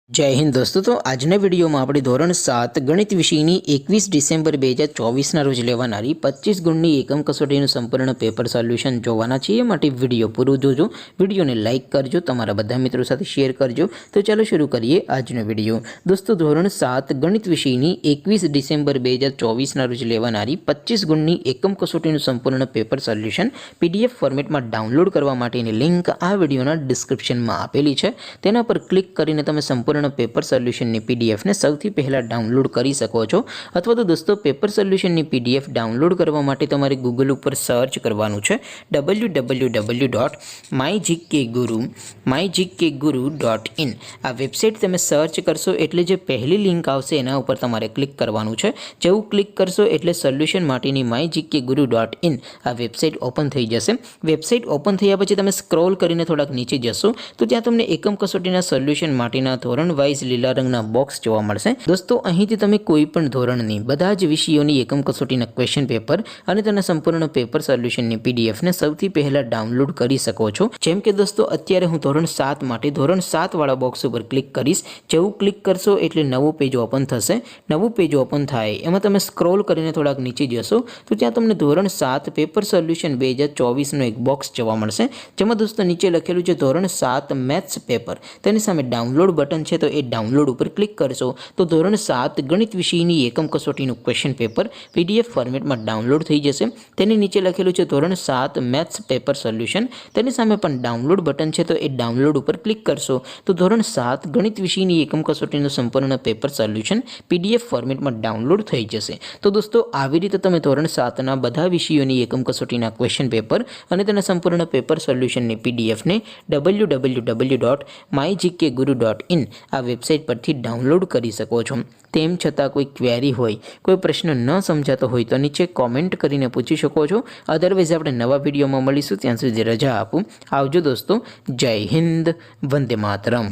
जय हिंद दोस्तों। तो आजना वीडियो में આપણે ધોરણ 7 ગણિત વિષયની 21 ડિસેમ્બર 2024 ના રોજ લેવાનારી 25 ગુણની એકમ કસોટીનું સંપૂર્ણ પેપર સોલ્યુશન જોવાના છે। એ માટે વિડિયો પૂરો જોજો, વિડિયોને લાઈક કરજો, તમારા બધા મિત્રો સાથે શેર કરજો। તો ચાલો શરૂ કરીએ આજનો વિડિયો। દોસ્તો ધોરણ 7 ગણિત વિષયની 21 ડિસેમ્બર 2024 ના રોજ લેવાનારી 25 ગુણની એકમ કસોટીનું સંપૂર્ણ પેપર સોલ્યુશન PDF ફોર્મેટમાં ડાઉનલોડ કરવા માટેની લિંક આ વિડિયોના ડિસ્ક્રિપ્શનમાં આપેલી છે। તેના પર ક્લિક કરીને તમે સંપૂર્ણ पेपर सोल्यूशन ની PDF ને સૌથી પહેલા ડાઉનલોડ કરી શકો છો। અથવા તો દોસ્તો પેપર સોલ્યુશન ની PDF ડાઉનલોડ કરવા માટે તમારે Google ઉપર સર્ચ કરવાનું છે www.mygkguru.in। આ વેબસાઈટ તમે સર્ચ કરશો એટલે જે પહેલી લિંક આવશે એના ઉપર તમારે ક્લિક કરવાનું છે। જેવું ક્લિક કરશો એટલે સોલ્યુશન માટેની mygkguru.in આ વેબસાઈટ ઓપન થઈ જશે। વેબસાઈટ ઓપન થયા પછી તમે સ્ક્રોલ કરીને થોડાક નીચે જશો તો ત્યાં તમને એકમ કસોટીના સોલ્યુશન માટેના ધોરણ વાઇઝ લીલા રંગના બોક્સ જોવા મળશે। દોસ્તો અહીંથી તમે કોઈ પણ ધોરણની બધા જ વિષયોની એકમ કસોટીના ક્વેશ્ચન પેપર અને તેના સંપૂર્ણ પેપર સોલ્યુશનની PDF ને સૌથી પહેલા ડાઉનલોડ કરી શકો છો। જેમ કે દોસ્તો અત્યારે હું ધોરણ 7 માટે ધોરણ 7 વાળા બોક્સ ઉપર ક્લિક કરીશ। જેવું ક્લિક કરશો એટલે નવું પેજ ઓપન થશે। નવું પેજ ઓપન થાય એમાં તમે સ્ક્રોલ કરીને થોડાક નીચે જશો તો ત્યાં તમને ધોરણ 7 પેપર સોલ્યુશન 2024 નો એક બોક્સ જોવા મળશે। જેમાં દોસ્તો નીચે લખેલું છે ધોરણ 7 મેથ્સ પેપર। તેની સામે ડાઉનલોડ બટન છે તો એ ડાઉનલોડ ઉપર ક્લિક કરશો તો ધોરણ 7 ગણિત વિષયની એકમ કસોટીનું ક્વેશ્ચન પેપર PDF ફોર્મેટમાં ડાઉનલોડ થઈ જશે। તેની નીચે લખેલું છે ધોરણ 7 મેથ્સ પેપર સોલ્યુશન। તેની સામે પણ ડાઉનલોડ બટન છે તો એ ડાઉનલોડ ઉપર ક્લિક કરશો તો ધોરણ 7 ગણિત વિષયની એકમ કસોટીનું સંપૂર્ણ પેપર સોલ્યુશન PDF ફોર્મેટમાં ડાઉનલોડ થઈ જશે। તો દોસ્તો આવી રીતે તમે ધોરણ 7 ના બધા વિષયોની એકમ કસોટીના ક્વેશ્ચન પેપર અને તેના સંપૂર્ણ પેપર સોલ્યુશનની PDF ને www.mygkguru.in આ વેબસાઈટ પરથી ડાઉનલોડ કરી શકો છો। તેમ છતાં કોઈ ક્વેરી હોય, કોઈ પ્રશ્ન ન સમજાતો હોય તો નીચે કોમેન્ટ કરીને પૂછી શકો છો। અધરવાઇઝ આપણે નવા વિડીયોમાં મળીશું, ત્યાં સુધી રજા આપું। આવજો દોસ્તો, જય હિન્દ, વંદે માતરમ।